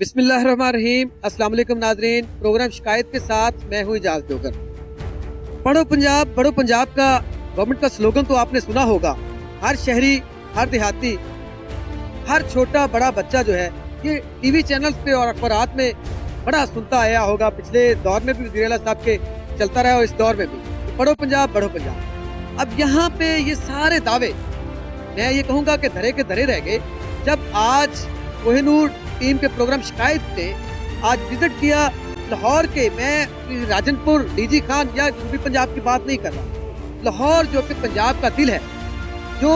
बिस्मिल्लाहिर्रहमानिर्रहीम। अस्सलाम वालेकुम नाज़रीन। प्रोग्राम शिकायत के साथ मैं हूँ इजाज़ जोगर। पढ़ो पंजाब बढ़ो पंजाब का गवर्नमेंट का स्लोगन तो आपने सुना होगा। हर शहरी, हर देहाती, हर छोटा बड़ा बच्चा जो है ये टीवी चैनल्स पे और अखबारात में बड़ा सुनता आया होगा। पिछले दौर में भी वज़ीर आला साहब के चलता रहा और इस दौर में भी पढ़ो पंजाब बढ़ो पंजाब। अब यहाँ पे ये सारे दावे मैं ये कहूँगा कि धरे के धरे रह गए जब आज कोहिनूर टीम के प्रोग्राम शिकायत ने आज विजिट किया लाहौर के। मैं राजनपुर, डीजी खान या यूपी पंजाब की बात नहीं कर रहा। लाहौर जो कि पंजाब का दिल है, जो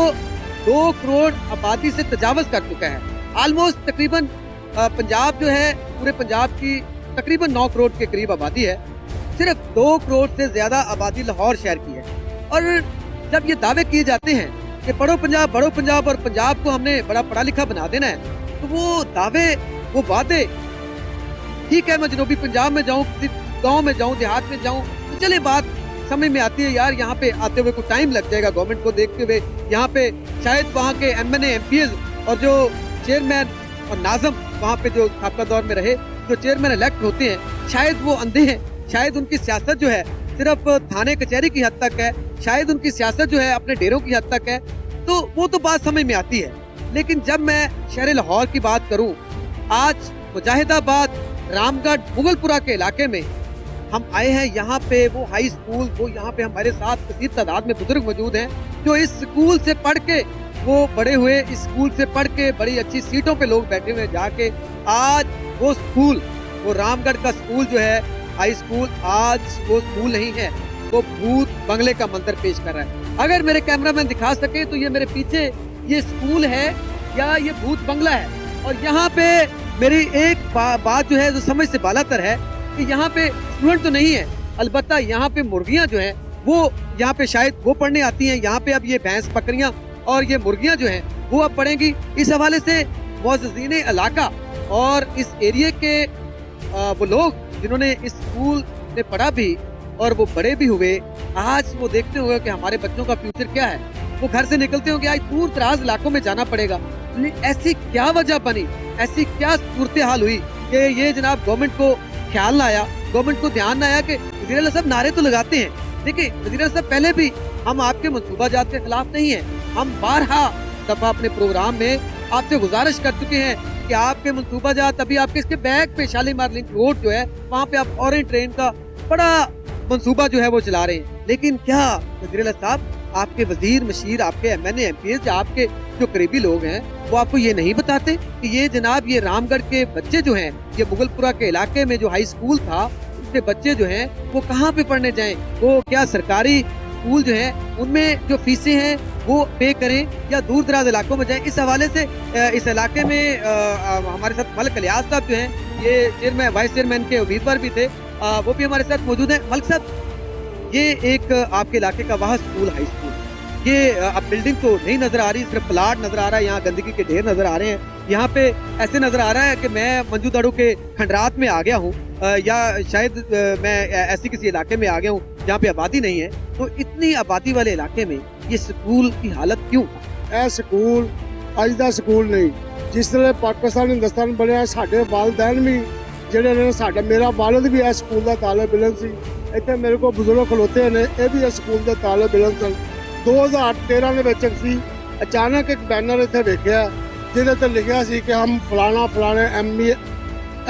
2 करोड़ आबादी से तजावज कर चुका है। ऑलमोस्ट तकरीबन पंजाब जो है पूरे पंजाब की तकरीबन 9 करोड़ के करीब आबादी है। सिर्फ 2 करोड़ से ज्यादा आबादी लाहौर शहर की है। और जब ये दावे किए जाते हैं कि पढ़ो पंजाब बढ़ो पंजाब और पंजाब को हमने बड़ा पढ़ा लिखा बना देना है, तो वो दावे, वो वादे, ठीक है मैं जनूबी पंजाब में जाऊं, किसी गांव में जाऊं, देहात में जाऊं, तो चले बात समझ में आती है यार। यहाँ पे आते हुए कुछ टाइम लग जाएगा गवर्नमेंट को देखते हुए। यहाँ पे शायद वहाँ के MNA MPs और जो चेयरमैन और नाज़म वहाँ पे जो साबका दौर में रहे जो चेयरमैन इलेक्ट होते हैं, शायद वो अंधे हैं। शायद उनकी सियासत जो है सिर्फ थाने कचहरी की हद तक है। शायद उनकी सियासत जो है अपने डेरों की हद तक है। तो वो तो बात समझ में आती है। लेकिन जब मैं शहर लाहौर की बात करूं, आज मुजाहिदाबाद, रामगढ़, मुगलपुरा के इलाके में हम आए हैं। यहाँ पे वो हाई स्कूल, वो यहाँ पे हमारे साथ कसीर तादाद में बुजुर्ग मौजूद हैं जो इस स्कूल से पढ़ के वो बड़े हुए, इस स्कूल से पढ़ के बड़ी अच्छी सीटों पे लोग बैठे हुए जाके आज वो स्कूल, वो रामगढ़ का स्कूल जो है हाई स्कूल, आज वो स्कूल नहीं है, वो भूत बंगले का मंजर पेश कर रहा है। अगर मेरे कैमरामैन दिखा सके तो ये मेरे पीछे ये स्कूल है या ये भूत बंगला है। और यहाँ पे मेरी एक बात जो है जो समझ से बालातर है कि यहाँ पे स्टूडेंट तो नहीं है, अलबत्ता यहाँ पे मुर्गियाँ जो हैं वो यहाँ पे शायद वो पढ़ने आती हैं। यहाँ पे अब ये भैंस, बकरियाँ और ये मुर्गियाँ जो हैं वो अब पढ़ेंगी। इस हवाले से मुअज़्ज़िज़ीन इलाका और इस एरिया के वो लोग जिन्होंने इस स्कूल में पढ़ा भी और वो बड़े भी हुए, आज वो देखते हुए कि हमारे बच्चों का फ्यूचर क्या है, वो घर से निकलते होंगे आज दूर दराज इलाकों में जाना पड़ेगा। ऐसी क्या वजह बनी, ऐसी क्या सूरत हाल हुई कि ये जनाब गवर्नमेंट को ख्याल ना आया, गवर्नमेंट को ध्यान ना आया कि वज़ीर आला साहब नारे तो लगाते हैं। देखिए वज़ीर आला साहब, पहले भी हम आपके मंसूबाजात के खिलाफ नहीं है। हम बारहा दफा अपने प्रोग्राम में आपसे गुजारिश कर चुके हैं कि आपके मंसूबाजात, अभी आपके इसके बैक पे शालीमार लिंक रोड जो है वहाँ पे आप ऑरेंज ट्रेन का बड़ा मंसूबा जो है वो चला रहे हैं। लेकिन क्या वज़ीर आला साहब, आपके वजीर मशीर, आपके MNA MPs, आपके जो करीबी लोग हैं वो आपको ये नहीं बताते कि ये जनाब ये रामगढ़ के बच्चे जो हैं, ये मुगलपुरा के इलाके में जो हाई स्कूल था उसके बच्चे जो हैं वो कहाँ पे पढ़ने जाएं? वो क्या सरकारी स्कूल जो है उनमें जो फीसें हैं वो पे करें या दूर दराज इलाकों में जाएं? इस हवाले से इस इलाके में हमारे साथ मलिक इलियास साहब जो हैं, ये चेयरमैन, वाइस चेयरमैन के उम्मीदवार भी थे, वो भी हमारे साथ मौजूद है। मलिक साहब, ये एक आपके इलाके का वह स्कूल, हाई स्कूल, ये अब बिल्डिंग तो नहीं नजर आ रही, सिर्फ प्लाट नजर आ रहा है। यहाँ गंदगी के ढेर नजर आ रहे हैं। यहाँ पे ऐसे नजर आ रहा है कि मैं मंजू दाड़ू के खंडरात में आ गया हूँ या शायद मैं ऐसी किसी इलाके में आ गया हूँ जहाँ पे आबादी नहीं है। तो इतनी आबादी वाले इलाके में ये स्कूल की हालत क्यों? स्कूल अज का स्कूल नहीं, जिस तरह पाकिस्तान हिंदुस्तान बनया, साडे वालदैन भी ਜਿਹੜੇ ਨੇ, ਸਾਡਾ ਮੇਰਾ ਵਾਲਦ ਵੀ ਇਸ ਸਕੂਲ ਦਾ ਤਾਲਿਬ ਇਲਮ ਸੀ। ਇੱਥੇ ਮੇਰੇ ਕੋਲ ਬਜ਼ੁਰਗ ਖਲੋਤੇ ਨੇ, ਇਹ ਵੀ ਇਸ ਸਕੂਲ ਦੇ ਤਾਲਿਬ ਇਲਮ ਸਨ। 2013 ਦੇ ਵਿੱਚ ਅਸੀਂ ਅਚਾਨਕ ਇੱਕ ਬੈਨਰ ਇੱਥੇ ਵੇਖਿਆ ਜਿਹਦੇ ਤੇ ਲਿਖਿਆ ਸੀ कि हम फलाना फलाने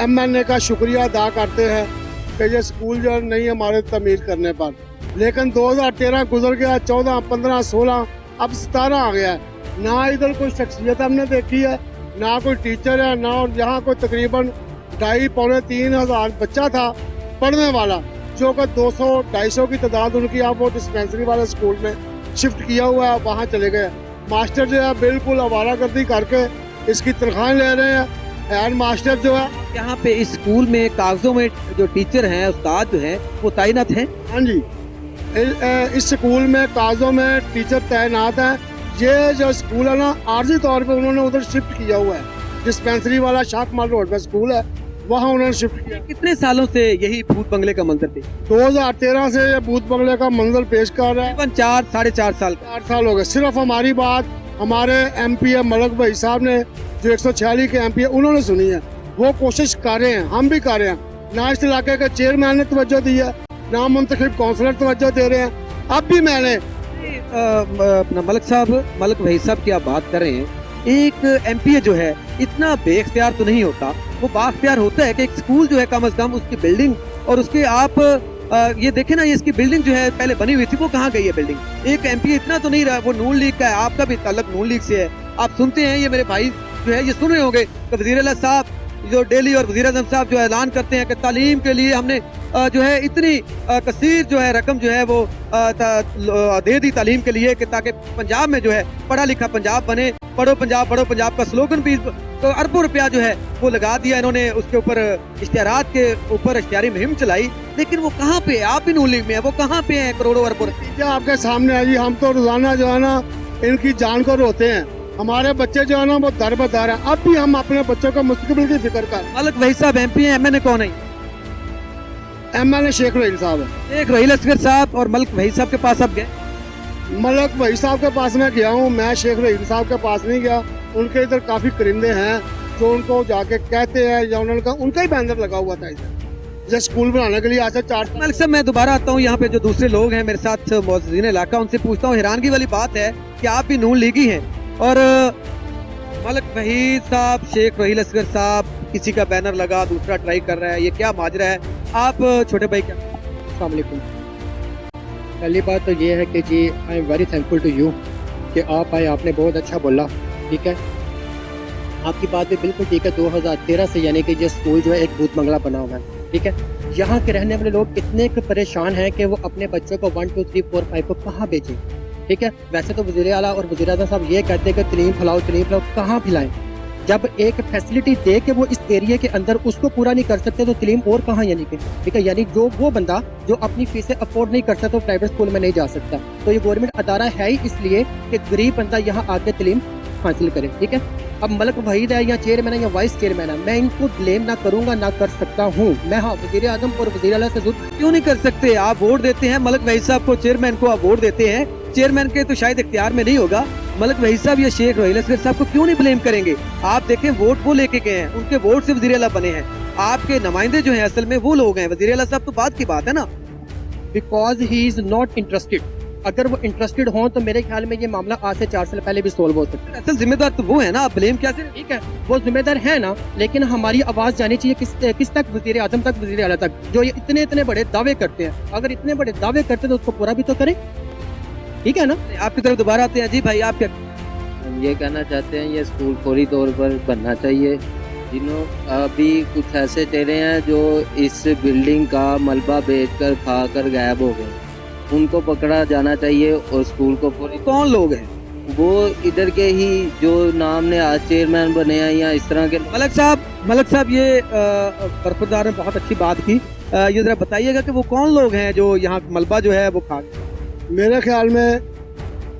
MNA का शुक्रिया अदा करते हैं कि ये स्कूल जो नहीं हमारे तमीर करने पर। लेकिन 2013 गुजर गया, 14, 15, 16, अब 17 आ गया है। ना इधर कोई शख्सियत हमने देखी है, ना कोई टीचर है, ना यहाँ कोई तकरीबन 2,500-3 हज़ार बच्चा था पढ़ने वाला, जो कि 200-250 की तादाद उनकी आप वो डिस्पेंसरी वाले स्कूल में शिफ्ट किया हुआ है, वहाँ चले गए। मास्टर जो है बिल्कुल आवारागर्दी करके इसकी तनख्वाहें ले रहे हैं। हेड मास्टर जो है यहाँ पे इस स्कूल में कागजों में जो टीचर हैं, उस्ताद जो हैं वो तैनात हैं? हाँ जी, इस स्कूल में कागजों में टीचर तैनात हैं। ये जो स्कूल है ना, आर्जी तौर पे उन्होंने उधर शिफ्ट किया हुआ है। डिस्पेंसरी वाला शाकमाल रोड पे स्कूल है, वहाँ उन्होंने शिफ्ट किया। कितने सालों से यही भूत बंगले का मंजर थे? 2013 से ये भूत बंगले का मंजर पेश कर रहा है। तकरीबन 4-4.5 साल। 4 साल हो गए। सिर्फ हमारी बात हमारे MP मलिक भाई साहब ने, जो 146 के MP है, उन्होंने सुनी है। वो कोशिश कर रहे हैं, हम भी कर रहे हैं। ना इस इलाके के चेयरमैन ने तवज्जो दी है, ना मुंतखब काउंसलर तवज्जो दे रहे हैं। अब भी मैंने अपना मलक वहीद साहब की आप बात कर रहे हैं, एक एमपीए जो है इतना बेख्तियार तो नहीं होता, वो बाख्तियार होता है कि एक स्कूल जो है कम से कम उसकी बिल्डिंग और उसके आप ये देखें ना, ये इसकी बिल्डिंग जो है पहले बनी हुई थी, वो कहाँ गई है बिल्डिंग। एक एमपी इतना तो नहीं रहा, वो नून लीग का है, आपका भी ताल्लुक नून लीग से है। आप सुनते हैं, ये मेरे भाई जो है ये सुन रहे होंगे कि वज़ीर आला साहब जो डेली और वज़ीर आज़म साहब जो ऐलान करते हैं कि तालीम के लिए हमने जो है इतनी कसीर जो है रकम जो है वो दे दी तालीम के लिए कि ताकि पंजाब में जो है पढ़ा लिखा पंजाब बने। पढ़ो पंजाब का स्लोगन भी तो अरबों रुपया जो है वो लगा दिया इन्होंने उसके ऊपर, इश्तिहारात के ऊपर इश्तिहारी मुहिम चलाई। लेकिन वो कहाँ पे है? आप भी नून लीग में है, वो कहाँ पे है? करोड़ों अरबों नतीजा आपके सामने है जी। हम तो रोजाना जो है ना इनकी जान को रोते हैं। हमारे बच्चे जो है ना वो दर बदर है। अब भी हम अपने बच्चों का मुस्तकबिल की फिक्र कर। मलक वहीद साहब एमपी हैं, एमएनए कौन है? एमएनए शेख रहील साहब है। शेख रहील असगर साहब और मलक वहीद साहब के पास आप गए? मलक वहीद साहब के पास मैं गया हूँ, मैं शेख रहील साहब के पास नहीं गया। उनके इधर काफी करिंदे हैं जो उनको जाके कहते हैं, या उनका ही बैनर लगा हुआ था इधर, जैसे स्कूल बनाने के लिए आज से 4। मलिक साहब मैं दोबारा आता हूँ यहाँ पे, जो दूसरे लोग हैं मेरे साथ मौजूदीन इलाका, उनसे पूछता हूँ। हैरानगी वाली बात है कि आप भी नून लीगी हैं और मलक वहीद साहब, शेख रहील असगर साहब, किसी का बैनर लगा दूसरा ट्राई कर रहा है, ये क्या माजरा है? आप छोटे भाई क्या? अस्सलाम वालेकुम। पहली बात तो ये है कि जी I am very thankful to you कि आप आए, आपने बहुत अच्छा बोला, ठीक है। आपकी बात भी बिल्कुल ठीक है। 2013 से यानी कि ये स्कूल जो है एक भूत बंगला बना हुआ है, ठीक है। यहाँ के रहने वाले लोग इतने परेशान हैं कि वो अपने बच्चों को 1 2 3 4 5 को कहाँ भेजें, ठीक है। वैसे तो वज़ीर आला और वज़ीर आज़म साहब ये कहते हैं कि तलीम फैलाओ, कहाँ फैलाएं? जब एक फैसिलिटी दे के वो इस एरिया के अंदर उसको पूरा नहीं कर सकते तो तलीम और कहाँ, यानी कि ठीक है। यानी जो वो बंदा जो अपनी फीसें अफोर्ड नहीं कर सकता तो प्राइवेट स्कूल में नहीं जा सकता। तो ये गवर्नमेंट अदारा है ही इसलिए कि गरीब बंदा यहाँ आके तलीम हासिल करे, ठीक है। अब मलक वहीद है या चेयरमैन है या वाइस चेयरमैन है, मैं इनको ब्लेम ना करूंगा ना कर सकता हूँ। मैं हाँ वज़ीर आज़म और वज़ीर आला से क्यों नहीं कर सकते? आप वोट देते हैं मलक वहीद साहब को, चेयरमैन को आप वोट देते हैं, चेयरमैन के तो शायद इख्तियार में नहीं होगा। मलक वहीद साहब या शेख रहील असगर साहब को क्यों नहीं ब्लेम करेंगे? आप देखें, वोट वो लेके गए हैं, उनके वोट से वज़ीर आला बने हैं। आपके नुमाइंदे जो हैं असल में वो लोग हैं। वज़ीर आला साहब तो बात की बात है ना, because he is not interested. अगर वो इंटरेस्टेड हो तो मेरे ख्याल में ये मामला आज से 4 साल पहले भी सोल्व हो सकता है। असल जिम्मेदार तो वो है ना, आप ब्लेम क्या से? ठीक है, वो जिम्मेदार है ना, लेकिन हमारी आवाज जानी चाहिए किस तक? वज़ीर आज़म तक, वज़ीर आला तक, जो ये इतने बड़े दावे करते हैं। अगर इतने बड़े दावे करते हैं तो उसको पूरा भी तो करें, ठीक है ना। आपकी तरफ दोबारा आते हैं जी भाई, आप क्या? हम ये कहना चाहते हैं ये स्कूल फौरी तौर पर बनना चाहिए। जिन्हों अभी कुछ ऐसे चेहरे हैं जो इस बिल्डिंग का मलबा बेचकर खाकर गायब हो गए, उनको पकड़ा जाना चाहिए और स्कूल को फौरी। कौन लोग हैं वो इधर के ही जो नाम ने आज चेयरमैन बने हैं या इस तरह के। मलक साहब ये बरखुरदार ने बहुत अच्छी बात की, ये जरा बताइएगा कि वो कौन लोग हैं जो यहाँ मलबा जो है वो खा गए? मेरे ख्याल में,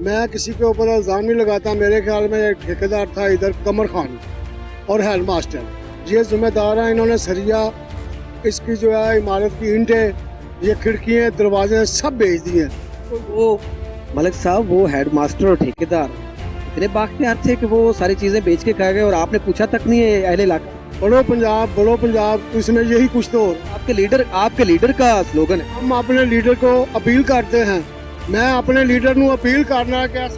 मैं किसी के ऊपर इल्ज़ाम नहीं लगाता, मेरे ख्याल में एक ठेकेदार था इधर कमर खान और हेड मास्टर, ये जिम्मेदार हैं। इन्होंने सरिया, इसकी जो है इमारत की ईंटें, ये खिड़कियाँ, दरवाजे सब बेच दिए। वो मलक साहब, वो हेड मास्टर और ठेकेदार इतने बाख्तियार थे कि वो सारी चीजें बेच के खा गए और आपने पूछा तक नहीं है अहले इलाका? बड़ो पंजाब, इसमें यही कुछ तो हो रहा है। आपके लीडर का स्लोगन है। हम अपने लीडर को अपील करते हैं, मैं अपने लीडर को अपील करना क्या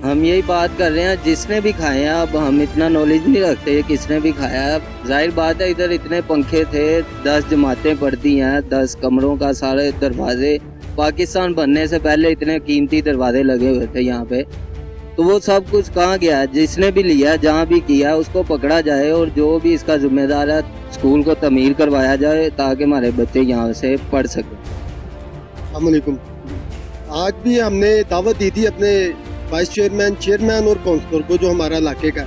हम यही बात कर रहे हैं जिसने भी खाए हैं। अब हम इतना नॉलेज नहीं रखते किसने भी खाया है। जाहिर बात है इधर इतने पंखे थे, 10 जमातें पड़ती हैं, 10 कमरों का सारे दरवाजे, पाकिस्तान बनने से पहले इतने कीमती दरवाजे लगे हुए थे यहाँ पे। तो वो सब कुछ कहाँ गया? जिसने भी लिया, जहाँ भी किया, उसको पकड़ा जाए और जो भी इसका जिम्मेदार है स्कूल को तमीर करवाया जाए ताकि हमारे बच्चे यहाँ से पढ़ सकें। अस्सलामुअलैकुम। आज भी हमने दावत दी थी अपने वाइस चेयरमैन और काउंसलर को, जो हमारा इलाके का,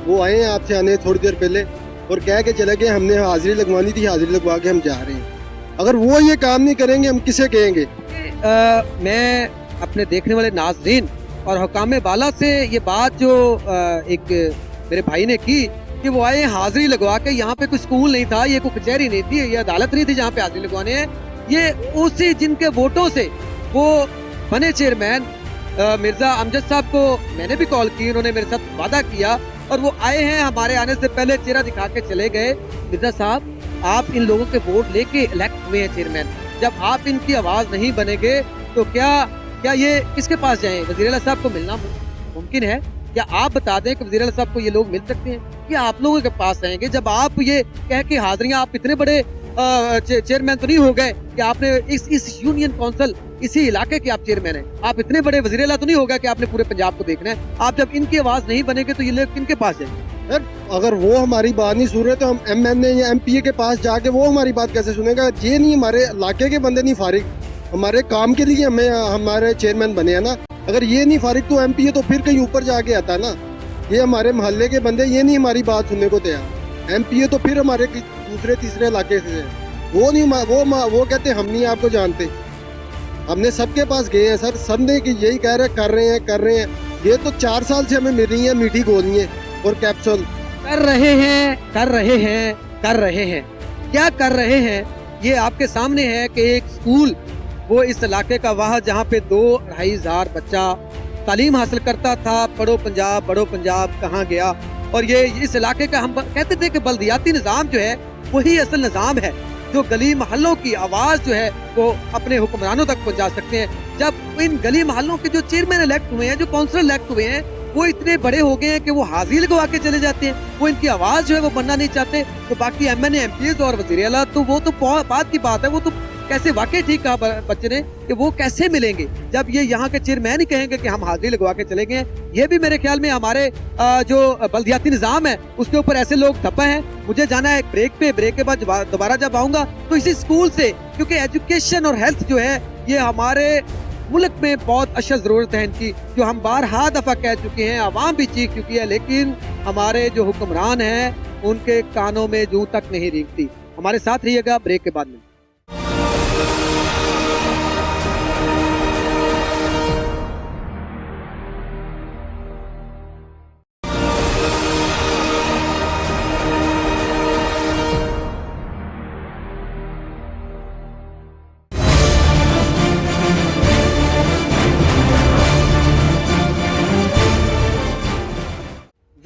वो आए हैं आपसे आने थोड़ी देर पहले और कह के चले गए हमने हाजिरी लगवानी थी, हाजिरी लगवा के हम जा रहे हैं। अगर वो ये काम नहीं करेंगे हम किसे कहेंगे? मैं अपने देखने वाले नाज़रीन और हुकाम बाला से ये बात जो एक मेरे भाई ने की कि वो आए हाजिरी लगवा के, यहाँ पे कोई स्कूल नहीं था, ये कोई कचहरी नहीं थी, ये अदालत नहीं थी जहाँ पे हाजिरी लगवाने हैं, ये उसी जिनके वोटों से वो बने चेयरमैन। मिर्जा अमजद साहब को मैंने भी कॉल की, उन्होंने मेरे साथ वादा किया और वो आए हैं, हमारे आने से पहले चेहरा दिखा के चले गए। मिर्जा साहब, आप इन लोगों के वोट लेके इलेक्ट हुए हैं चेयरमैन, जब आप इनकी आवाज नहीं बनेंगे तो क्या ये किसके पास जाएं? वज़ीर आला साहब को मिलना मुमकिन है? क्या आप बता दें कि वज़ीर आला साहब को ये लोग मिल सकते हैं? या आप लोगों के पास आएंगे जब आप ये कह के हाजिरियां, आप इतने बड़े चेयरमैन तो नहीं हो गए कि आपने इस यूनियन काउंसिल, इसी इलाके के आप चेयरमैन हैं, आप इतने बड़े वज़ीर आला तो नहीं हो गया कि आपने पूरे पंजाब को देखना है। आप जब इनकी आवाज नहीं बनेंगे तो ये लोग किनके पास जाएंगे? सर अगर वो हमारी बात नहीं सुन रहे तो हम MNA या MPA के पास जाके वो हमारी बात कैसे सुनेगा? ये नहीं, हमारे इलाके के बंदे नहीं फारिग, हमारे काम के लिए हमें हमारे चेयरमैन बने हैं ना। अगर ये नहीं फारिग तो MPA तो फिर कहीं ऊपर जाके आता है ना। ये हमारे मोहल्ले के बंदे ये नहीं हमारी बात सुनने को तैयार। MPA तो फिर हमारे दूसरे तीसरे इलाके से है, वो नहीं, वो कहते हम नहीं आपको जानते। हमने सबके पास गए हैं सर, सब ने कि यही कह रहे कर रहे हैं। ये तो 4 साल से हमें मिल रही है मीठी गोलियां और कैप्सूल। कर रहे हैं क्या कर रहे हैं? ये आपके सामने है कि एक स्कूल, वो इस इलाके का वहाँ जहाँ पे 2-2.5 हजार बच्चा तालीम हासिल करता था, पढ़ो पंजाब कहाँ गया? और ये इस इलाके का हम कहते थे कि बल्दियाती निज़ाम जो है वही असल निज़ाम है जो गली मोहल्लों की आवाज़ जो है वो अपने हुक्मरानों तक पहुँचा सकते हैं। जब इन गली मोहल्लों के जो चेयरमैन इलेक्ट हुए हैं, जो काउंसलर इलेक्ट हुए हैं, वो इतने बड़े हो गए हैं कि वो हाजिर लगवा के चले जाते हैं, वो इनकी आवाज़ जो है वो बनना नहीं चाहते। तो बाकी MNA MPs और वज़ीर आला तो वो तो बात की बात है, वो तो कैसे, वाकई ठीक कहा बच्चे ने कि वो कैसे मिलेंगे जब ये यहाँ के चेयरमैन ही कहेंगे कि हम हाजिरी लगवा के चले गए। ये भी मेरे ख्याल में हमारे जो बल्दियाती निज़ाम है उसके ऊपर ऐसे लोग ठप्पा हैं। मुझे जाना है ब्रेक पे, ब्रेक के बाद दोबारा जब आऊंगा तो इसी स्कूल से, क्योंकि एजुकेशन और हेल्थ जो है ये हमारे मुल्क में बहुत अशद जरूरत है इनकी, जो हम बारहा दफा कह चुके हैं, आवाम भी चीख चुकी है, लेकिन हमारे जो हुक्मरान हैं उनके कानों में जूं तक नहीं रेंगती। हमारे साथ रहिएगा, ब्रेक के बाद में।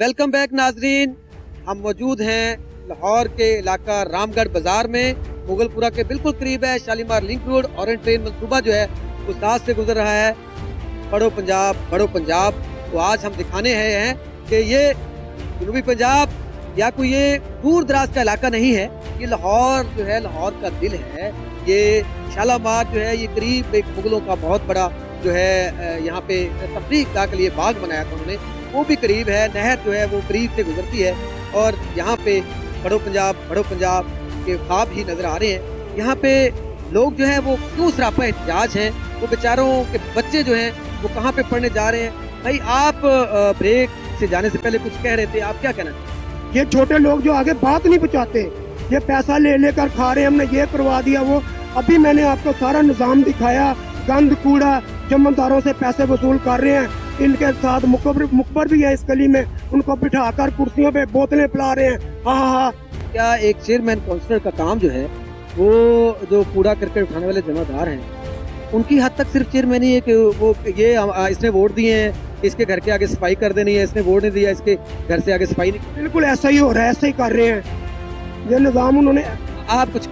वेलकम बैक नाजरीन, हम मौजूद हैं लाहौर के इलाका रामगढ़ बाजार में, मुगलपुरा के बिल्कुल करीब है। Shalimar link road orange train मंसूबा जो है उस रात से गुजर रहा है, पढ़ो पंजाब। तो आज हम दिखाने आए हैं कि ये जनूबी पंजाब या कोई ये दूर दराज का इलाका नहीं है, ये लाहौर जो है, लाहौर का दिल है। ये शालीमार जो है ये करीब एक मुगलों का बहुत बड़ा जो है यहाँ पे तफरीह के लिए बाग बनाया था उन्होंने, वो भी करीब है। नहर जो है वो करीब से गुजरती है और यहाँ पे पढ़ो पंजाब के ख्वाब ही नजर आ रहे हैं। यहाँ पे लोग जो है वो क्यों सरापा एहतिजाज हैं, वो बेचारों के बच्चे जो हैं वो कहाँ पे पढ़ने जा रहे हैं। भाई आप ब्रेक से जाने से पहले कुछ कह रहे थे, आप क्या कहना चाहते? ये छोटे लोग जो आगे बात नहीं पहुंचाते, ये पैसा ले लेकर खा रहे हैं, हमने ये करवा दिया वो। अभी मैंने आपको सारा निजाम दिखाया, गंद कूड़ा जमींदारों से पैसे वसूल कर रहे हैं, इनके साथ मुखबर भी है इस गली में, उनको बिठाकर कुर्सियों पे बोतलें पिला रहे हैं। हाँ। क्या एक चेयरमैन काउंसलर का काम जो है वो जो कूड़ा करकट उठाने वाले जमादार हैं उनकी हद तक सिर्फ चेयरमैन ही है कि वो ये इसने वोट दिए हैं, इसके घर के आगे सफाई कर देनी है, इसने वोट नहीं दिया, इसके घर से आगे सफाई नहीं। बिल्कुल ऐसा ही हो रहा है, ऐसा ही कर रहे हैं ये निजाम उन्होंने। आप कुछ?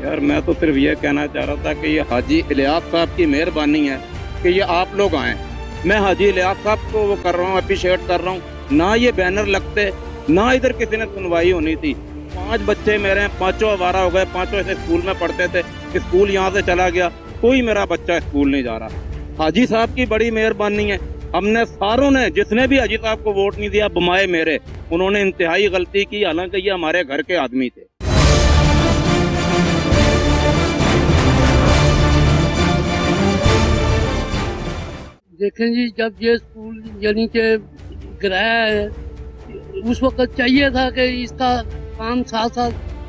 यार मैं तो सिर्फ ये कहना चाह रहा था कि ये हाजी इलियास साहब की मेहरबानी है कि ये आप लोग आए। मैं हाजी इलियास साहब को वो कर रहा हूँ, अप्रिशिएट कर रहा हूँ। ना ये बैनर लगते, ना इधर किसी ने सुनवाई होनी थी। 5 बच्चे मेरे हैं, 5 आवारा हो गए, 5 ऐसे स्कूल में पढ़ते थे, स्कूल यहाँ से चला गया, कोई मेरा बच्चा स्कूल नहीं जा रहा। हाजी साहब की बड़ी मेहरबानी है। हमने सारों ने, जिसने भी हाजी साहब को वोट नहीं दिया, बमाए मेरे, उन्होंने इंतहाई गलती की, हालांकि ये हमारे घर के आदमी थे। देखें जी, जब ये स्कूल यानी कि गिराया है, उस वक्त चाहिए था कि इसका काम साथ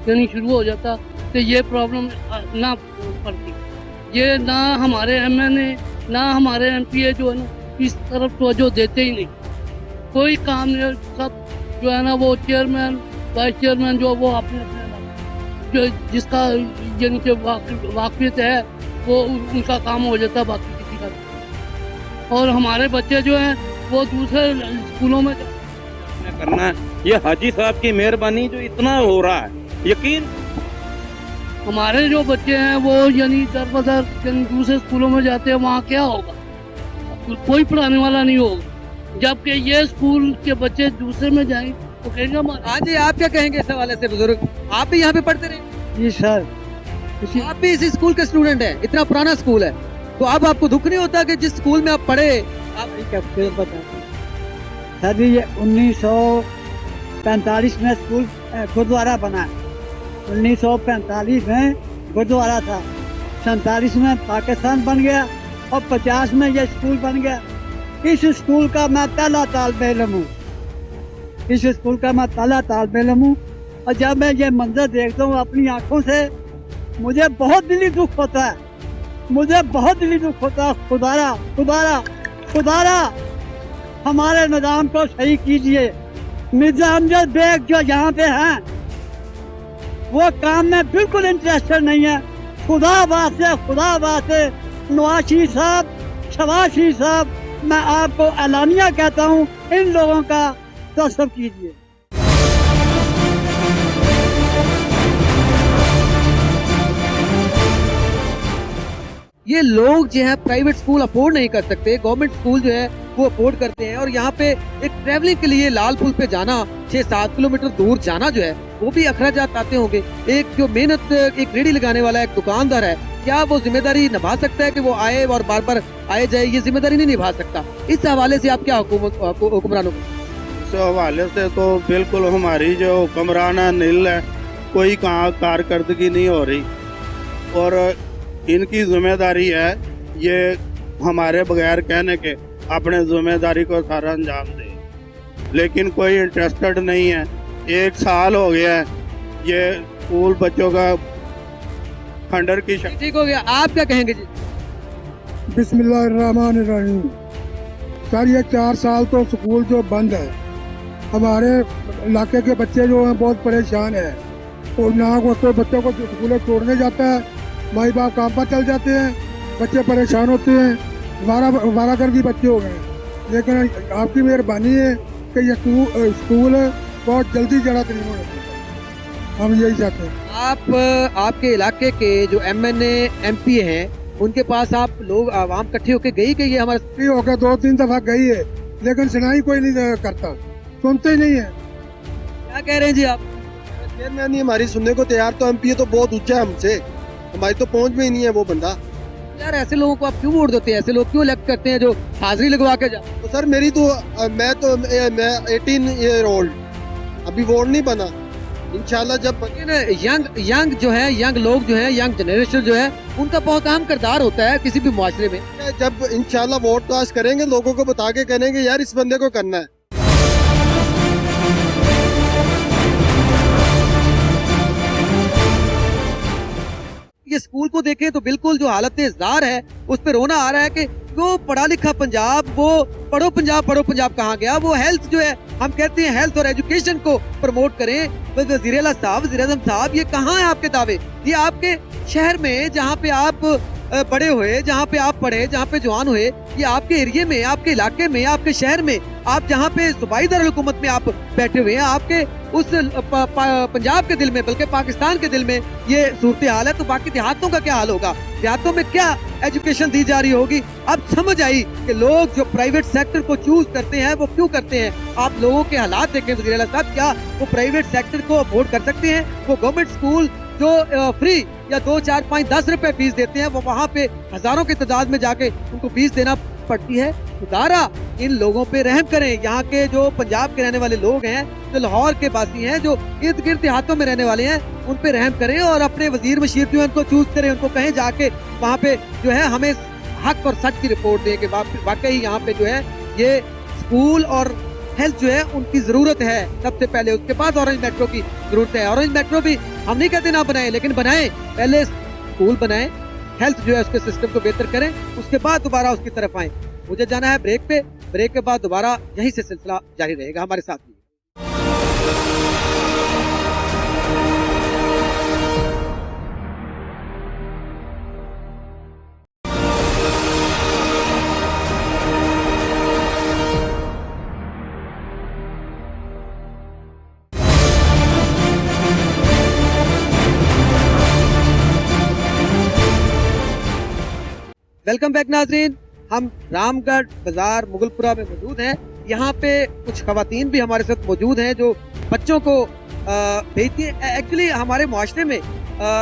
यानी शुरू हो जाता तो ये प्रॉब्लम ना पड़ती। ये ना हमारे MNA ना हमारे MPA जो है ना इस तरफ तवज्जो देते ही नहीं, कोई काम नहीं। सब जो है ना वो चेयरमैन वाइस चेयरमैन जो वो अपने जो जिसका यानी कि वाकफियत है वो उनका काम हो जाता, बाकी किसी का नहीं। और हमारे बच्चे जो हैं वो दूसरे स्कूलों में करना है। ये हाजी साहब की मेहरबानी जो इतना हो रहा है, यकीन हमारे जो बच्चे हैं वो यानी दर बदर यानी दूसरे स्कूलों में जाते हैं, वहाँ क्या होगा? कोई पढ़ाने वाला नहीं होगा। जबकि ये स्कूल के बच्चे दूसरे में जाएंगे तो कहेंगे हमारा। हाँ जी, आप क्या कहेंगे इस हवाले से बुजुर्ग? आप भी यहाँ पे पढ़ते रहे, जी सर, आप भी इसी स्कूल के स्टूडेंट हैं, इतना पुराना स्कूल है, तो अब आपको दुख नहीं होता कि जिस स्कूल में आप पढ़े आप सर जी ये 1945 में स्कूल गुरुद्वारा बना है। 1945 में गुरुद्वारा था, 47 में पाकिस्तान बन गया और 50 में ये स्कूल बन गया। इस स्कूल का मैं पहला तालिब इल्म हूँ, इस स्कूल का मैं पहला तालिब इल्म हूँ। और जब मैं ये मंजर देखता हूँ अपनी आंखों से, मुझे बहुत दिली दुख होता है, मुझे बहुत दिली दुख होता है। खुदारा खुदारा खुदारा हमारे निज़ाम को सही कीजिए। मिर्जा अमजद बेग जो यहाँ पे हैं वो काम में बिल्कुल इंटरेस्टेड नहीं है। खुदा वास्ते नवाज शरीफ साहब, शहबाज शरीफ साहब, मैं आपको एलानिया कहता हूँ, इन लोगों का तसव्वुर कीजिए। ये लोग जो है प्राइवेट स्कूल अफोर्ड नहीं कर सकते, गवर्नमेंट स्कूल जो है वो अफोर्ड करते हैं, और यहाँ पे एक ट्रैवलिंग के लिए लाल पुल पे जाना, 6-7 किलोमीटर दूर जाना जो है वो भी अखराजात आते होंगे। एक जो मेहनत एक रेडी लगाने वाला एक दुकानदार है, क्या वो जिम्मेदारी निभा सकता है कि वो आए और बार बार आए जाए? ये जिम्मेदारी नहीं निभा सकता। इस हवाले से आप क्या हुक्मरानों को? इस हवाले से तो बिल्कुल हमारी जो हुक्मरान नील है, कोई कहाँ कारकर्दगी नहीं हो रही, और इनकी जिम्मेदारी है ये हमारे बगैर कहने के अपने जिम्मेदारी को सारा अंजाम दे, लेकिन कोई इंटरेस्टेड नहीं है। 1 साल हो गया है ये स्कूल बच्चों का खंडर की ठीक हो गया, आप क्या कहेंगे जी? बिस्मिल्लाहिर्रहमानिर्रहीम। सर ये 4 साल तो स्कूल जो बंद है, हमारे इलाके के बच्चे जो हैं बहुत परेशान हैं, और ना कोई बच्चों को स्कूलें छोड़ने जाता है, माई बाप काम पर चल जाते हैं, बच्चे परेशान होते हैं, वारा कर भी बच्चे हो गए। लेकिन आपकी मेहरबानी है कि ये स्कूल बहुत जल्दी जड़ा तरीन होना चाहिए, हम यही चाहते हैं। आपके इलाके के जो MNA MP हैं, उनके पास आप लोग आवाम इकट्ठे होके गई कि ये हमारा होकर 2-3 दफा गई है, लेकिन सुनाई कोई नहीं करता, सुनते ही नहीं है। क्या कह रहे हैं जी आप? चेयरमैन नहीं हमारी सुनने को तैयार, तो MP तो बहुत ऊंचा है हमसे, हमारी तो पहुंच में ही नहीं है वो बंदा। यार ऐसे लोगों को आप क्यों वोट देते हैं? ऐसे लोग क्यों इलेक्ट करते हैं जो हाजिरी लगवा के जाते? तो सर मैं 18 ईयर ओल्ड, अभी वोट नहीं बना। इंशाल्लाह जब यंग जो है, यंग लोग जो है, यंग जनरेशन जो है, उनका बहुत अहम किरदार होता है किसी भी मुआशरे में। जब इंशाल्लाह वोट कास्ट करेंगे, लोगों को बता के करेंगे यार इस बंदे को करना है। ये स्कूल को देखें तो बिल्कुल जो हालत जार है, उस पे रोना आ रहा है कि वो पढ़ा लिखा पंजाब, वो पढ़ो पंजाब कहाँ गया? वो हेल्थ जो है, हम कहते हैं हेल्थ और एजुकेशन को प्रमोट करें, वज़ीर आज़म साहब, ये कहाँ है आपके दावे? ये आपके शहर में जहाँ पे आप बड़े हुए, जहाँ पे आप पढ़े, जहाँ पे जवान हुए, ये आपके एरिया में, आपके इलाके में, आपके शहर में, आप जहाँ पे सूबाई दारुल-हुकूमत में आप बैठे हुए हैं, आपके उस पंजाब के दिल में, बल्कि पाकिस्तान के दिल में ये सूरत हाल है, तो बाकी देहातों का क्या हाल होगा? देहातों में क्या एजुकेशन दी जा रही होगी? अब समझ आई कि लोग जो प्राइवेट सेक्टर को चूज करते हैं वो क्यों करते हैं। आप लोगों के हालात देखें वज़ीर आला साहब, क्या वो प्राइवेट सेक्टर को अफोर्ड कर सकते हैं? वो गवर्नमेंट स्कूल जो फ्री या 2, 4, 5, 10 रुपए फीस देते हैं, वो वहाँ पे हजारों की तादाद में जाके उनको फीस देना पड़ती है। खुदारा इन लोगों पे रहम करें। यहाँ के जो पंजाब के रहने वाले लोग हैं, जो लाहौर के बासी हैं, जो इर्द गिर्द देहातों में रहने वाले हैं, उन पे रहम करें और अपने वजीर मशीर जो है उनको चूज करें। उनको कहें जाके वहाँ पे जो है हमें हक और सच की रिपोर्ट दें कि वाकई यहाँ पे जो है ये स्कूल और हेल्थ जो है उनकी जरूरत है सबसे पहले, उसके बाद ऑरेंज मेट्रो की जरूरत है। ऑरेंज मेट्रो भी हम नहीं कहते ना बनाए, लेकिन बनाएं, पहले स्कूल बनाएं, हेल्थ जो है उसके सिस्टम को बेहतर करें, उसके बाद दोबारा उसकी तरफ आए। मुझे जाना है ब्रेक पे, ब्रेक के बाद दोबारा यहीं से सिलसिला जारी रहेगा, हमारे साथ ही। वेलकम बैक नाजरीन, हम रामगढ़ बाजार मुगलपुरा में मौजूद हैं। यहाँ पे कुछ खवातीन भी हमारे साथ मौजूद हैं जो बच्चों को भेजती है। एक्चुअली हमारे मुआशरे में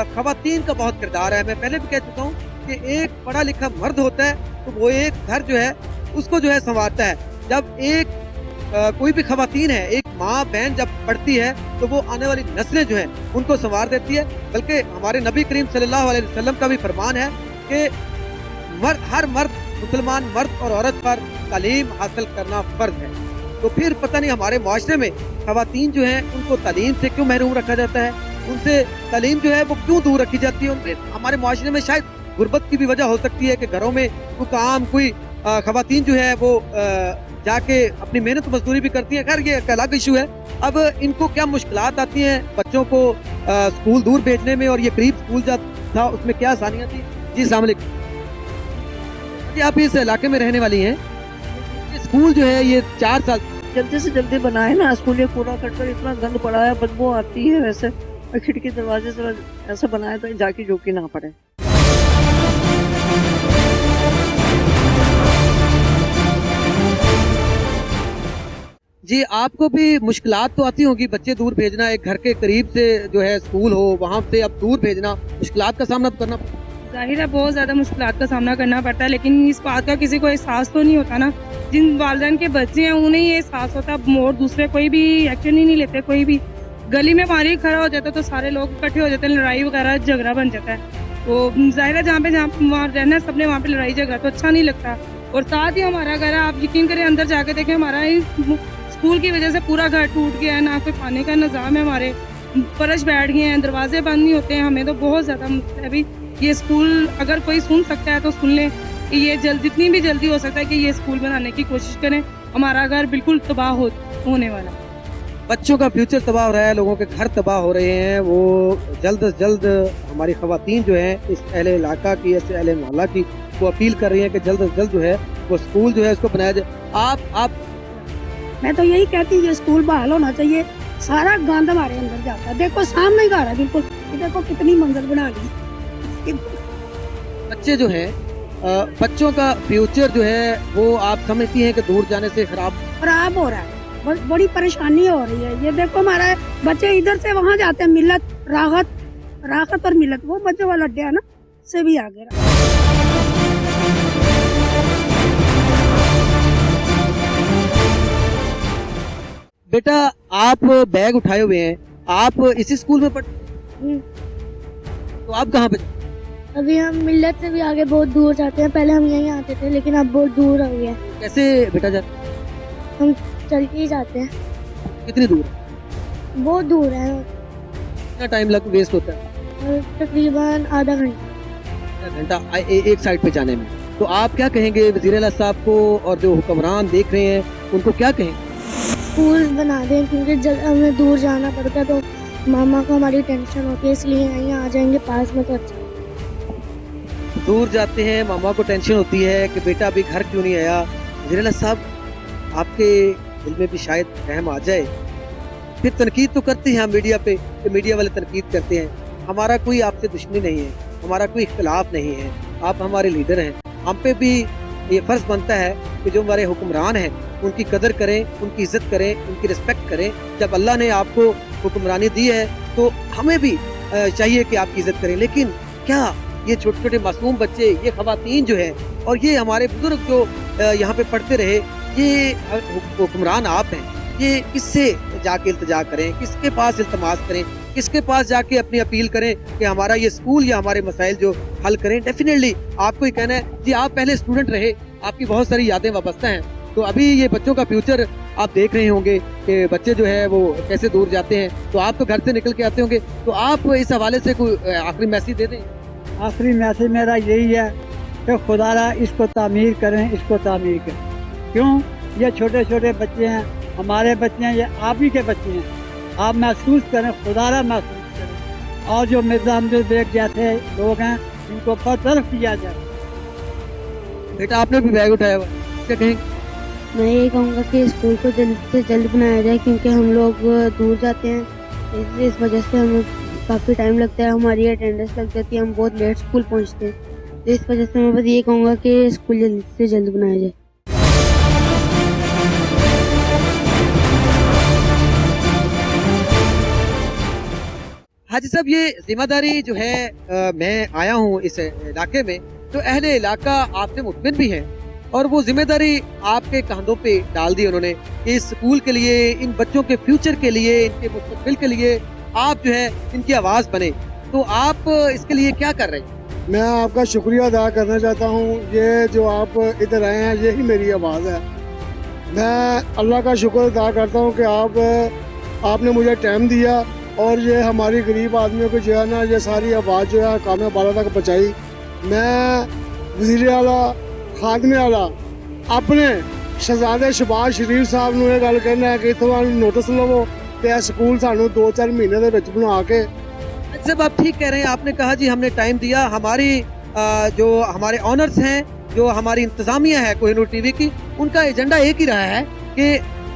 खवातीन का बहुत किरदार है। मैं पहले भी कह चुका हूँ कि एक पढ़ा लिखा मर्द होता है तो वो एक घर जो है उसको जो है संवारता है। जब एक कोई भी खवातीन है, एक माँ बहन जब पढ़ती है तो वो आने वाली नस्लें जो हैं उनको संवार देती है। बल्कि हमारे नबी करीम सल्लल्लाहु अलैहि वसल्लम का भी फरमान है कि हर मर्द, मुसलमान मर्द और औरत पर तालीम हासिल करना फर्ज है। तो फिर पता नहीं हमारे मुआशरे में खवातीन जो हैं उनको तालीम से क्यों महरूम रखा जाता है, उनसे तालीम जो है वो क्यों दूर रखी जाती है। उनके हमारे मुआशरे में शायद गुर्बत की भी वजह हो सकती है कि घरों में कोई काम, कोई खवातीन जो है वो जाके अपनी मेहनत मजदूरी भी करती है। खैर ये एक अलग इशू है। अब इनको क्या मुश्किलात आती हैं बच्चों को स्कूल दूर भेजने में, और ये करीब स्कूल था उसमें क्या आसानियाँ थी? जी अस्सलाम वालेकुम जी, आप इस इलाके में रहने वाली हैं। ये स्कूल जो है ये 4 साल जल्दी से जल्दी बनाए ना स्कूल। ये कूड़ा करकट इतना गंद पड़ा है, बदबू आती है वैसे, और खिड़की दरवाजे से ऐसा बनाया तो जाके झोंकी ना पड़े। जी, आपको भी मुश्किलात तो आती होगी, बच्चे दूर भेजना, एक घर के करीब से जो है स्कूल हो वहाँ से अब दूर भेजना, मुश्किलात का सामना तो करना पड़ता है। जाहिर है बहुत ज़्यादा मुश्किलात का सामना करना पड़ता है, लेकिन इस बात का किसी को एहसास तो नहीं होता ना। जिन वालिदैन के बच्चे हैं उन्हें ये एहसास होता है, और दूसरे कोई भी एक्शन ही नहीं लेते। कोई भी गली में पानी खड़ा हो जाता है तो सारे लोग इकट्ठे हो जाते हैं, लड़ाई वगैरह झगड़ा बन जाता है। तो जाहिर है जहाँ वहाँ रहना सबने, वहाँ पे लड़ाई झगड़ा तो अच्छा नहीं लगता। और साथ ही हमारा घर है, आप यकीन करें अंदर जाके देखें, हमारा स्कूल की वजह से पूरा घर टूट गया है, ना कोई पानी का निज़ाम है, हमारे फर्श बैठ गए हैं, दरवाजे बंद नहीं होते हैं। हमें तो बहुत ज़्यादा मुश्किल है। अभी ये स्कूल अगर कोई सुन सकता है तो सुन ले कि ये जितनी भी जल्दी हो सकता है कि ये स्कूल बनाने की कोशिश करें। हमारा घर बिल्कुल तबाह होने वाला है। बच्चों का फ्यूचर तबाह हो रहा है, लोगों के घर तबाह हो रहे हैं। वो जल्द से जल्द हमारी खवातीन जो है इस अहले इलाका की, ऐसे अहले मोहल्ला की, वो अपील कर रही है कि जल्द से जल्द जो है वो स्कूल जो है उसको बनाया जाए। आप मैं तो यही कहती हूँ ये स्कूल बहाल होना चाहिए। सारा गंद हमारे अंदर जाता है। देखो सामने ही घर है बिल्कुल, देखो कितनी मंजर बना ली। बच्चे जो हैं, बच्चों का फ्यूचर जो है वो आप समझती हैं कि दूर जाने से खराब हो रहा है, बड़ी परेशानी हो रही है। ये देखो हमारे बच्चे इधर से वहाँ जाते हैं, मिलत राहत और मिलत, वो बच्चों वाला अड्डा है ना, से भी आगे रहा। बेटा आप बैग उठाए हुए हैं, आप इसी स्कूल में तो आप कहाँ पे? अभी हम मिल्लत से भी आगे बहुत दूर जाते हैं। पहले हम यहीं आते थे लेकिन अब बहुत दूर हो गया। कैसे बेटा जाते? हम चल के ही जाते हैं। कितनी दूर? बहुत दूर है। कितना टाइम वेस्ट होता है? तकरीबन आधा घंटा एक साइड पे जाने में। तो आप क्या कहेंगे वज़ीर आला साहब को, और जो हुक्मरान देख रहे हैं उनको क्या कहेंगे? स्कूल बना दें, क्योंकि हमें दूर जाना पड़ता है तो मामा को हमारी टेंशन होती है, इसलिए यहीं आ जाएंगे पास में तो अच्छा। दूर जाते हैं, मामा को टेंशन होती है कि बेटा अभी घर क्यों नहीं आया। वज़ीर आला साहब, आपके दिल में भी शायद रहम आ जाए। फिर तनकीद तो करते हैं मीडिया पे, तो मीडिया वाले तनकीद करते हैं। हमारा कोई आपसे दुश्मनी नहीं है, हमारा कोई इख्तिलाफ नहीं है, आप हमारे लीडर हैं। हम पे भी ये फर्ज बनता है कि जो हमारे हुक्मरान हैं उनकी कदर करें, उनकी इज्जत करें, उनकी रिस्पेक्ट करें। जब अल्लाह ने आपको हुक्मरानी दी है तो हमें भी चाहिए कि आपकी इज्जत करें। लेकिन क्या ये छोटे छोटे मासूम बच्चे, ये खवातीन जो है, और ये हमारे बुजुर्ग जो यहाँ पे पढ़ते रहे, ये हुक्मरान आप हैं, ये किससे जाके इल्तिजा करें, किसके पास इल्तमास करें, किसके पास जाके अपनी अपील करें कि हमारा ये स्कूल या हमारे मसाइल जो हल करें? डेफिनेटली आपको ही कहना है जी, आप पहले स्टूडेंट रहे, आपकी बहुत सारी यादें वाबस्ता हैं। तो अभी ये बच्चों का फ्यूचर आप देख रहे होंगे कि बच्चे जो है वो कैसे दूर जाते हैं। तो आप तो घर से निकल के आते होंगे, तो आप इस हवाले से कोई आखिरी मैसेज दे दें। आखिरी मैसेज मेरा यही है कि खुदारा इसको तामीर करें, इसको तामीर करें। क्यों? ये छोटे छोटे बच्चे हैं, हमारे बच्चे हैं, ये आप ही के बच्चे हैं। आप महसूस करें, खुदारा महसूस करें। और जो मिर्जा अहमद बेग जैसे लोग हैं इनको बरतरफ किया जाए। बेटा आपने भी बैग उठाया हुआ, क्या कहेंगे? मैं यही कहूँगा कि स्कूल को जल्द से जल्द बनाया जाए, क्योंकि हम लोग दूर जाते हैं, इस वजह से हमें काफ़ी टाइम लगता है, हमारी अटेंडेंस लग जाती है, हम बहुत लेट स्कूल पहुँचते हैं। तो इस वजह से मैं बस ये कहूँगा कि स्कूल जल्द से जल्द बनाया जाए। हाजी साहब, ये जिम्मेदारी जो है मैं आया हूँ इस इलाके में, तो अहले इलाका आपसे मुतमिन भी है और वो जिम्मेदारी आपके कंधों पे डाल दी उन्होंने कि इस स्कूल के लिए, इन बच्चों के फ्यूचर के लिए, इनके मुस्तकबिल के लिए आप जो है इनकी आवाज़ बने। तो आप इसके लिए क्या कर रहे हैं? मैं आपका शुक्रिया अदा करना चाहता हूँ। ये जो आप इधर आए हैं, यही मेरी आवाज़ है। मैं अल्लाह का शुक्र अदा करता हूँ कि आपने मुझे टाइम दिया और ये हमारी गरीब आदमियों को जो है ना, ये सारी आवाज़ जो है काम बाला तक पहुँचाई। मैं वज़ीर आला खादमे आला अपने शहजादे शहबाज शरीफ साहब ਨੂੰ ਇਹ ਗੱਲ ਕਹਿਣਾ ਹੈ ਕਿ ਤੁਹਾਨੂੰ ਨੋਟਿਸ ਲਵੋ ਤੇ ਇਹ ਸਕੂਲ ਸਾਨੂੰ 2-4 ਮਹੀਨੇ ਦੇ ਵਿੱਚ ਬਣਾ ਕੇ। जब आप ठीक कह रहे हैं, आपने कहा जी हमने टाइम दिया, हमारी जो हमारे ऑनर्स हैं, जो हमारी इंतजामिया है कोहिनूर टीवी की, उनका एजेंडा एक ही रहा है कि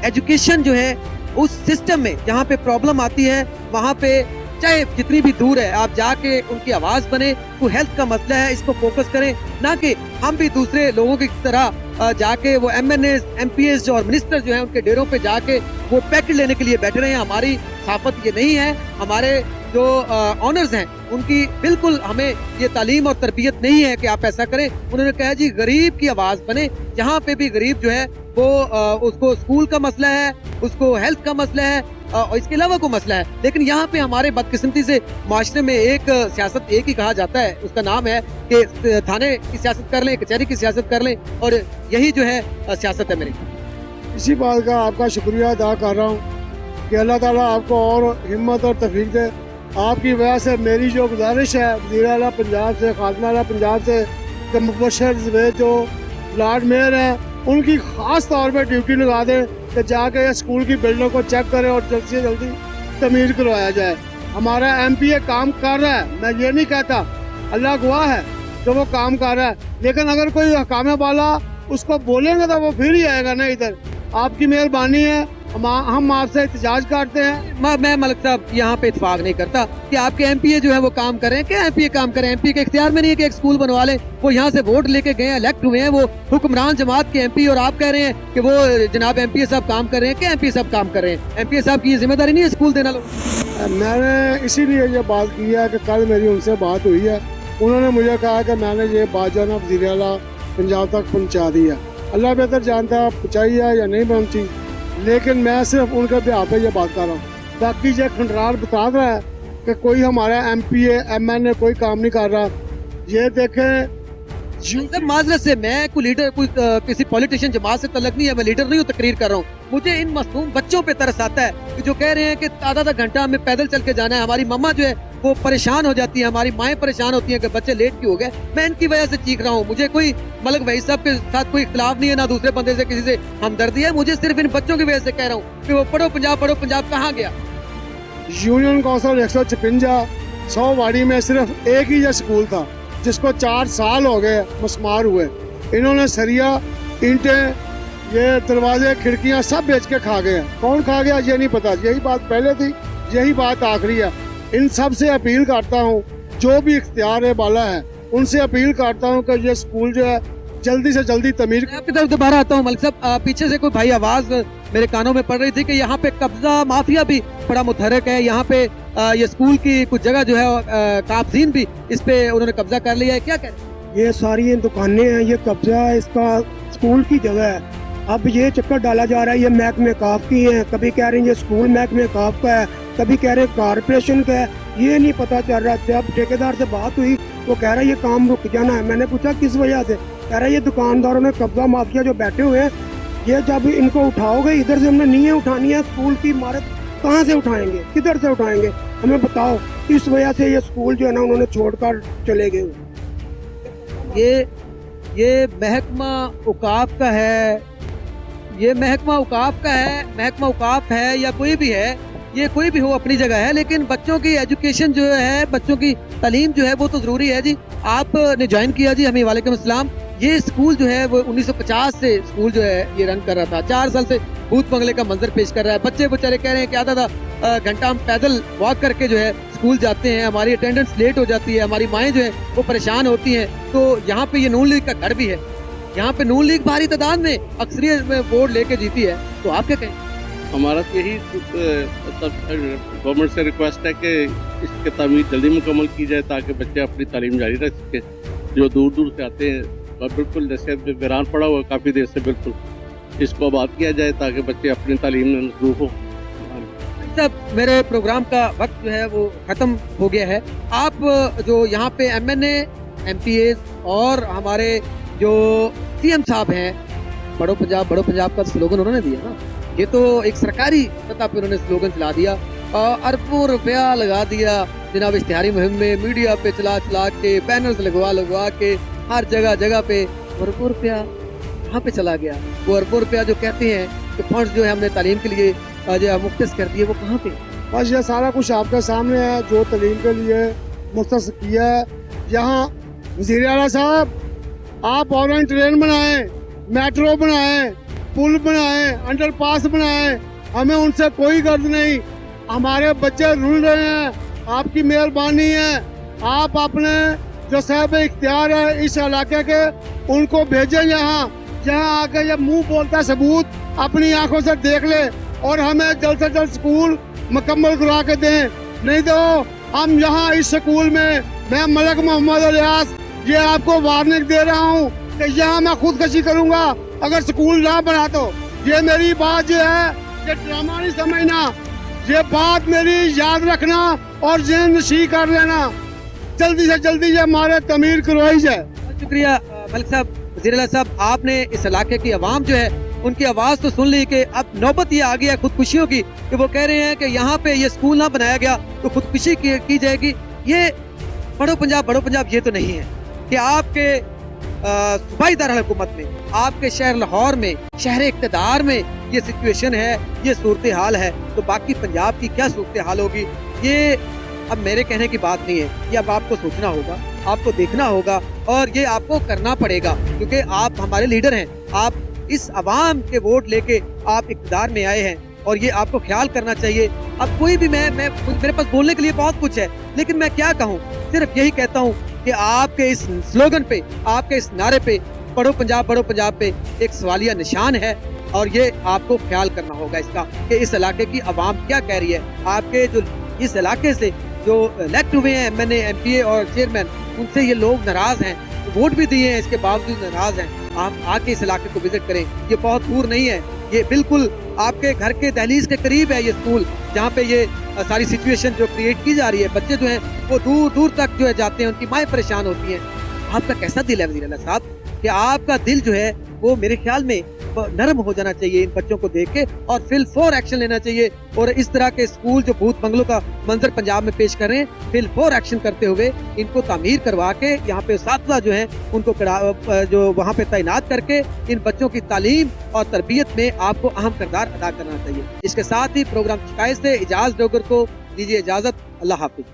एजुकेशन जो है उस सिस्टम में जहाँ पे प्रॉब्लम आती है वहाँ पे चाहे जितनी भी दूर है आप जाके उनकी आवाज बने। कोई हेल्थ का मसला है, इसको फोकस करें, ना कि हम भी दूसरे लोगों की तरह जाके वो MNAs, MPs जो और मिनिस्टर जो है उनके डेरों पे जाके वो पैकेट लेने के लिए बैठ रहे हैं। हमारी साफत ये नहीं है। हमारे जो ऑनर्स हैं उनकी बिल्कुल हमें ये तालीम और तरबियत नहीं है कि आप ऐसा करें। उन्होंने कहा जी गरीब की आवाज बने, जहाँ पे भी गरीब जो है वो उसको स्कूल का मसला है, उसको हेल्थ का मसला है और इसके अलावा कोई मसला है। लेकिन यहाँ पे हमारे बदकिस्मती से माशरे में एक सियासत एक ही कहा जाता है, उसका नाम है कि थाने की सियासत कर लें, कचहरी की सियासत कर लें, और यही जो है सियासत है मेरी। इसी बात का आपका शुक्रिया अदा कर रहा हूँ कि अल्लाह ताला आपको और हिम्मत और तौफीक दे। आपकी वजह से मेरी जो गुजारिश है वज़ीर आला पंजाब से, खादमा आला पंजाब से, कि मुबशर ज़ुबैर जो लॉर्ड मेयर हैं उनकी ख़ास तौर पर ड्यूटी लगा दें कि जाके स्कूल की बिल्डिंग को चेक करें और जल्द से जल्दी तमीर करवाया जाए। हमारा MPA काम कर रहा है, मैं ये नहीं कहता, अल्लाह गवाह है कि वो काम कर रहा है, लेकिन अगर कोई हकामे वाला उसको बोलेंगे तो वो फिर ही आएगा ना इधर। आपकी मेहरबानी है, हम आपसे एहतजाज करते हैं। मैं मलिक साहब यहाँ पे इत्तेफाक नहीं करता कि आपके MPA जो है वो काम करें। क्या MPA काम करें? MPA के इख्तियार में नहीं है कि एक स्कूल बनवा लें। वो यहाँ से वोट लेके गए, इलेक्ट हुए हैं, वो हुक्मरान जमात के MP, और आप कह रहे हैं कि वो जनाब MPA साहब काम कर रहे हैं। क्या MPA साहब काम कर रहे हैं? MPA साहब की जिम्मेदारी नहीं है स्कूल देना। लोग मैंने इसीलिए ये बात की है कि कल मेरी उनसे बात हुई है, उन्होंने मुझे कहा कि मैंने ये बात जो है ना वज़ीर आला पंजाब तक पहुँचा दी है। अल्लाह बेहतर जानता है पहुँचाई है या नहीं पहुँची, लेकिन मैं सिर्फ उनके बिहार पे ये बात कर रहा हूँ। बाकी जो खंडरार बता रहा है कि कोई हमारा MPA MNA कोई काम नहीं कर रहा, ये देखें। माजरत से मैं कोई लीडर, कोई किसी पॉलिटिशियन जमात से तलक नहीं है, मैं लीडर नहीं हूँ, तकरीर कर रहा हूँ। मुझे इन मासूम बच्चों पे तरस आता है कि जो कह रहे हैं कि आधा घंटा हमें पैदल चल के जाना है। हमारी मम्मा जो है वो परेशान हो जाती है, हमारी माएँ परेशान होती हैं कि बच्चे लेट क्यों हो गए। मैं इनकी वजह से चीख रहा हूँ। मुझे कोई मलिक भाई साहब के साथ कोई इख्तिलाफ नहीं है, ना दूसरे बंदे से किसी से हमदर्दी है। मुझे सिर्फ इन बच्चों की वजह से कह रहा हूँ कि वो पढ़ो पंजाब कहाँ गया। यूनियन कौंसिल 156 100 वाड़ी में सिर्फ एक ही स्कूल था जिसको 4 साल हो गए मस्मार हुए। इन्होंने सरिया, ईंटें, ये दरवाजे, खिड़कियां सब बेच के खा गए। कौन खा गया ये नहीं पता। यही बात पहले थी, यही बात आखिरी है। इन सब से अपील करता हूँ, जो भी इख्तियार है वाला है, उनसे अपील करता हूँ कि ये स्कूल जो है जल्दी से जल्दी तमीर। आपकी तरफ दोबारा आता हूँ मलिक साहब। पीछे से कोई भाई आवाज मेरे कानों में पड़ रही थी कि यहाँ पे कब्जा माफिया भी बड़ा मुतहरक है। यहाँ पे ये स्कूल की कुछ जगह जो है काबजीन भी इस पे उन्होंने कब्जा कर लिया है। क्या कहते हैं? ये सारी दुकानें हैं, ये कब्जा है, इसका स्कूल की जगह है। अब ये चक्कर डाला जा रहा है ये महकमे काफ की है, कभी कह रहे हैं ये स्कूल महकमे काफ का है, कभी कह रहे हैं कारपोरेशन का है। ये नहीं पता चल रहा। जब ठेकेदार से बात हुई वो कह रहा है ये काम रुक जाना है। मैंने पूछा किस वजह से, कह रहा है ये दुकानदारों ने कब्जा माफिया जो बैठे हुए हैं, ये जब इनको उठाओगे, इधर से हमने नींहें उठानी है, स्कूल की इमारत कहाँ से उठाएंगे, किधर से उठाएंगे, हमें बताओ। इस वजह से ये स्कूल जो है ना उन्होंने छोड़कर चले गए। ये महकमा औकाफ का है, ये महकमा औकाफ का है, महकमा औकाफ है या कोई भी है, ये कोई भी हो अपनी जगह है, लेकिन बच्चों की एजुकेशन जो है, बच्चों की तालीम जो है वो तो जरूरी है जी। आपने ज्वाइन किया जी, हमें वालेकुम अस्सलाम। ये स्कूल जो है वो 1950 से स्कूल जो है ये रन कर रहा था। 4 साल से भूत बंगले का मंजर पेश कर रहा है। बच्चे बेचारे कह रहे हैं कि आधा घंटा हम पैदल वॉक करके जो है स्कूल जाते हैं, हमारी अटेंडेंस लेट हो जाती है, हमारी माएँ जो है वो परेशान होती हैं। तो यहाँ पे ये नून लीग का घर भी है, यहाँ पे नून लीग भारी तादाद में अक्सरियत में वोट लेके जीती है। तो आप क्या कहें? हमारा तो यही गवर्नमेंट से रिक्वेस्ट है कि इसकी तामीर जल्दी मुकम्मल की जाए ताकि बच्चे अपनी तालीम जारी रख सकें। जो दूर दूर से आते हैं और बिल्कुल जैसे वीरान पड़ा हुआ काफ़ी देर से, बिल्कुल इसको आबाद किया जाए ताकि बच्चे अपनी तालीम में मसरूफ हो। सब मेरे प्रोग्राम का वक्त जो है वो खत्म हो गया है। आप जो यहाँ पे MNA, MPAs और हमारे जो CM साहब हैं, बड़ो पंजाब का स्लोगन उन्होंने दिया ना, ये तो एक सरकारी सतह पे उन्होंने स्लोगन चला दिया और अरबों रुपया लगा दिया जनाब इश्तिहारी मुहिम में, मीडिया पे चला के, बैनर्स लगवा के, हर जगह पे अरबों रुपया कहाँ पे चला गया? वो अरबों रुपया जो कहते हैं कि फंड्स जो है हमने तालीम के लिए जो मुख्तस कर दिए, वो कहाँ पे? बस ये सारा कुछ आपके सामने है जो तालीम के लिए मुख्तस किया है। यहाँ वज़ीर आला साहब, आप ऑनलाइन ट्रेन बनाएं, मेट्रो बनाएं, पुल बनाएं, अंडरपास बनाएं, हमें उनसे कोई गर्ज नहीं। हमारे बच्चे रुल रहे हैं, आपकी मेहरबानी है। आप अपने जो साहब इख्तियार है इस इलाके के, उनको भेजें यहाँ आके जब मुंह बोलता सबूत अपनी आंखों से देख ले और हमें जल्द से जल्द स्कूल मुकम्मल करा के दें। नहीं तो हम यहाँ इस स्कूल में, मैं मलक मोहम्मद इलियास ये आपको वार्निंग दे रहा हूँ कि यहाँ मैं खुदकशी करूँगा अगर स्कूल ना बना तो। ये मेरी बात जो है, ये ड्रामा नहीं समझना, ये बात मेरी याद रखना और जेन नशी कर लेना। जल्दी से जल्दी ये हमारे तमीर करवाई जाए। शुक्रिया मलिक साहब, वज़ीर आला साहब, आपने इस इलाके की आवाम जो है उनकी आवाज़ तो सुन ली कि अब नौबत ये आ गई है खुदकुशियों की, कि वो कह रहे हैं कि यहाँ पे ये स्कूल ना बनाया गया तो खुदकुशी की जाएगी। ये बड़ो पंजाब ये तो नहीं है कि आपके सूबाई दारकूमत में, आपके शहर लाहौर में, शहर इक़्तिदार में ये सिचुएशन है, ये सूरत हाल है, तो बाकी पंजाब की क्या सूरत हाल होगी? ये अब मेरे कहने की बात नहीं है, ये अब आपको सोचना होगा, आपको देखना होगा और ये आपको करना पड़ेगा, क्योंकि आप हमारे लीडर हैं। आप इस अवाम के वोट लेके आप इक़्तिदार में आए हैं और ये आपको ख्याल करना चाहिए। अब कोई भी मेरे पास बोलने के लिए बहुत कुछ है, लेकिन मैं क्या कहूँ, सिर्फ यही कहता हूँ कि आपके इस स्लोगन पे, आपके इस नारे पे, बड़ो पंजाब पे एक सवालिया निशान है और ये आपको ख्याल करना होगा इसका कि इस इलाके की आवाम क्या कह रही है। आपके जो इस इलाके से जो इलेक्ट हुए हैं MNA, MPA और चेयरमैन, उनसे ये लोग नाराज हैं, वोट भी दिए हैं, इसके बावजूद नाराज हैं। आप आके इस इलाके को विजिट करें, ये बहुत दूर नहीं है, ये बिल्कुल आपके घर के दहलीज के करीब है ये स्कूल, जहाँ पे ये सारी सिचुएशन जो क्रिएट की जा रही है। बच्चे जो हैं वो दूर दूर तक जो है जाते हैं, उनकी माएँ परेशान होती हैं। आपका कैसा दिल है वज़ीर आला साहब, कि आपका दिल जो है वो मेरे ख्याल में नरम हो जाना चाहिए इन बच्चों को देख के और फिल फॉर एक्शन लेना चाहिए। और इस तरह के स्कूल जो भूत बंगलों का मंजर पंजाब में पेश कर रहे हैं, फिल फॉर एक्शन करते हुए इनको तामीर करवा के यहाँ पे उस्ताद जो हैं उनको जो वहाँ पे तैनात करके इन बच्चों की तालीम और तरबियत में आपको अहम किरदार अदा करना चाहिए। इसके साथ ही प्रोग्राम शिकायत से इजाज़ डोगर को दीजिए इजाज़त। अल्लाह हाफिज।